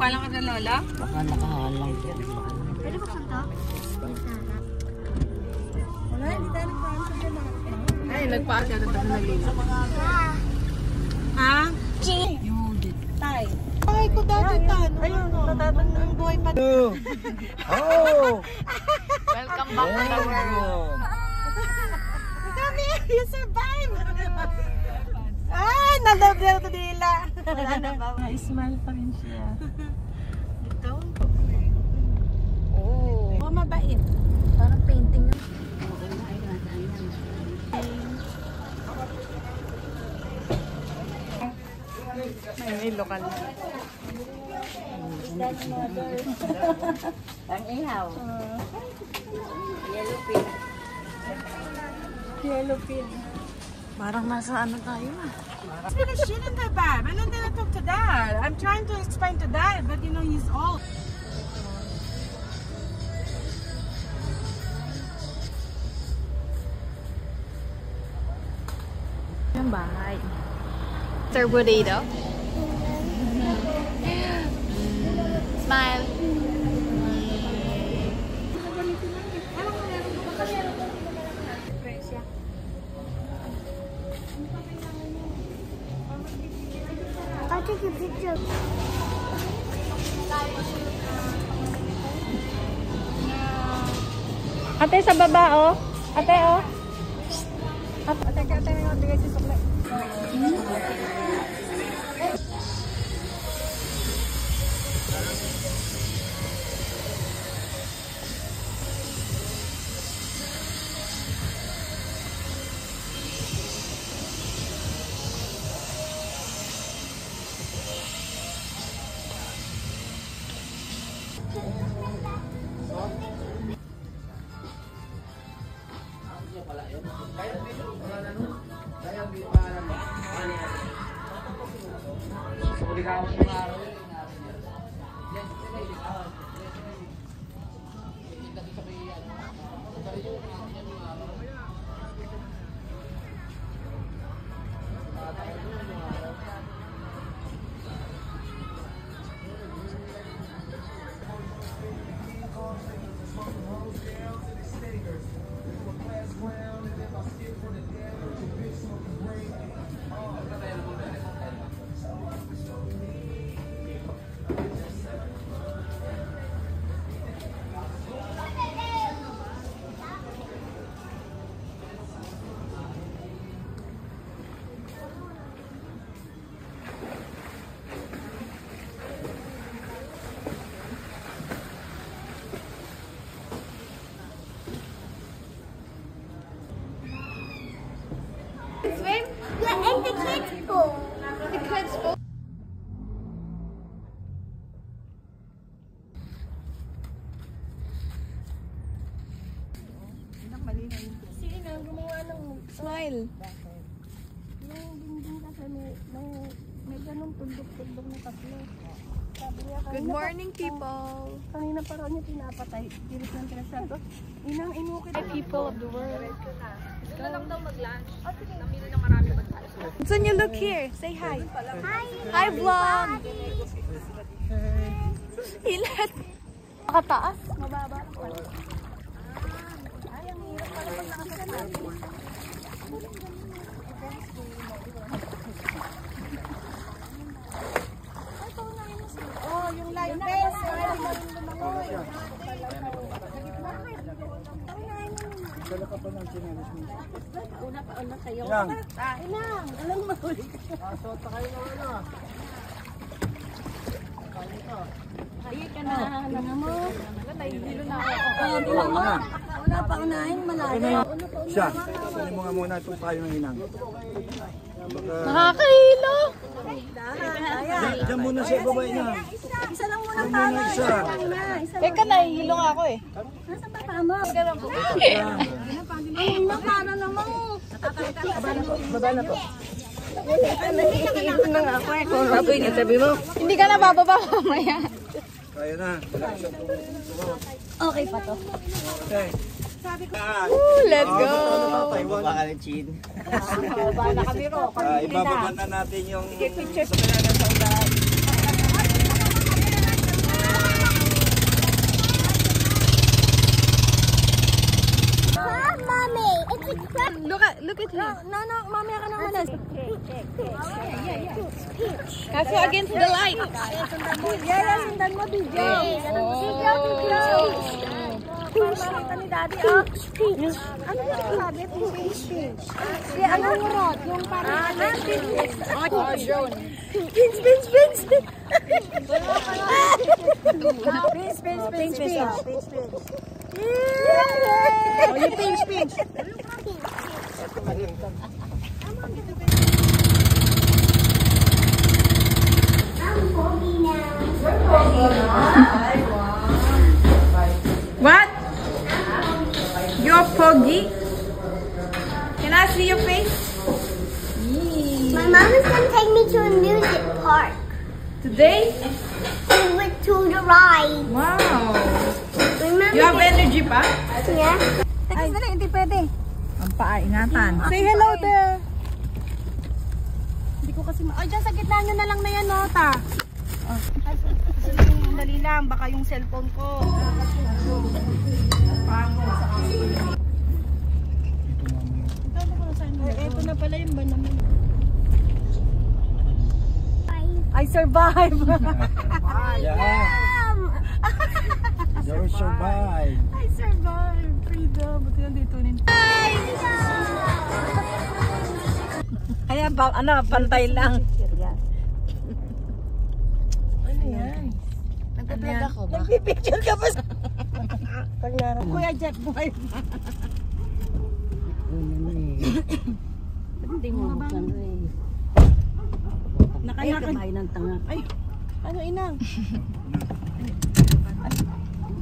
Nagpalang ka na lola? Baka nakahalang siya. Pwede ba kanta? Wala, hindi tayo nagpalang sa lola. Ay, nagpaan siya na tayo na lola. Ha? Tay. Ay, ko dati tan. Ayun, tatatang ng buhay pa. Oh! Welcome back to the world. Kami, you survive! Ay, nalove niya ito nila. Na-smile pa rin siya. Ito? Oo. Oh, mabait. Parang painting yun. May lokal. Ang ihaw. Yellow pin. Yellow pin. Parang nasa ano tayo ah. Because she didn't have bad. I don't talk to dad. I'm trying to explain to dad, but you know he's old. Yung bahay. Turbo potato. Smile. I'll take a picture. Ate, sa baba, oh. Ate, oh. Ate, may mabigay si Sukle. Swim? Yeah, and the kids go. The kids go. Sige na, gumawa ng Smile. yung dingding kasi may ganong tundok-tundok na tatlo. Sabi niya, Good morning, people. kanina pa raw niya pinapatay. Pilit ng tinasabi. Inang inukit. Hi, people of the world. Ito lang daw mag-lunch. Namili ng marami pagkain. So you look here. Say hi. Hi! Hi, vlog. Ilan? Makataas. Mababa lang pala. Ay, ang hirap pala pag nakasanabi. Oh, yung live base. Dala ka pa ng chinelas mo. Una pa, una kayo. Yan. Inang, alam mo mahuli ka. Pasot pa kayo ng ano. Ayun ka na. Ano mo? Nahihilo na ako. Oh, bilang mo. Una pa unahin, malayo. Siya, sanin mo nga muna itong payo ng inang. Baka... Nakakahilo. Diyan muna siya, babae niya. Isa lang muna Diyan muna isa. Teka, nahihilo nga ako eh. Nasa pa tama? Yan. Ayun na, para naman. Baba na to. Ito na nga ako eh. Kung raboy niya, sabi mo. Hindi ka na bababa mamaya. Kaya na. Okay pa to. Okay. Let's go. Ibaba ka ng chin. Bababa na kami ro. Ibababa na natin yung... Picture. sa kanya sa unahan. Look at him. No, mamaya ka naman. Kaso against the light. Yeah, sundan mo, DJ. Sigaw to close. Para makita ni Daddy, oh. Ano yung sabi? Pinch. Ano yung rod? Yung parang... Drone. Pinch. Pinch. Oh, you pinch. What? You're foggy? Can I see your face? My mom is going to take me to a music park. Today? We went to the ride. Wow. Remember? You have energy pa? Yeah. Ay, dali, hindi pwede. Ang paa, ingatan. Say hello there. Hindi ko kasi Ay, dyan sa gitna nyo na lang na yan, Nota. Dali lang, baka yung cellphone ko. Ito na pala yung ba naman. I survive. Yeah. You survive. I survive. Freedom. Buti nandito rin. Ayan, pantay lang. Ano yan? Nagpa-vlog ako ba? Nagpipicture ka ba? Kuya Jeff, buhay pa. Hindi mo buksan rin. Nakalakad. Ay, ng tanga. Ay, ano inang?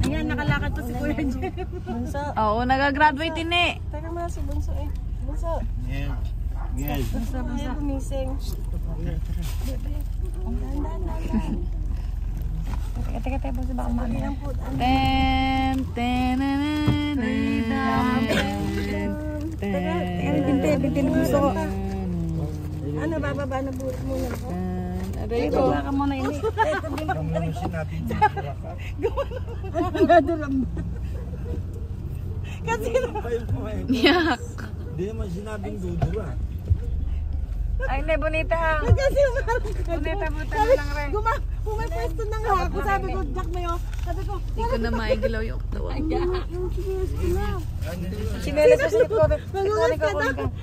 Ayan, nakalakad to si Kuya Jeff. Bunso. Oo, nagagraduate din eh. Teka mo si Bunso eh. Bunso. Yes. Bunso. Ayaw gumising. Teka, Bunso, baka mali lang po. Teka, bintin Bunso. Ano, bababa na buhat muna po. Ito. Bababa ka muna ini. Kami naman sinabing dudura ka. Naduram. Kasi Yak. Hindi naman sinabing dudura. Ay, hindi, bonita. kasi Bonita, buta na lang rin. pumapwesto na nga ako. Sabi ko, Jack mo yun. Sabi ko, Hindi ko na maigilaw yung oktawa. yung sinis ko na. Sinelas ko sa ito. Magugas ka na.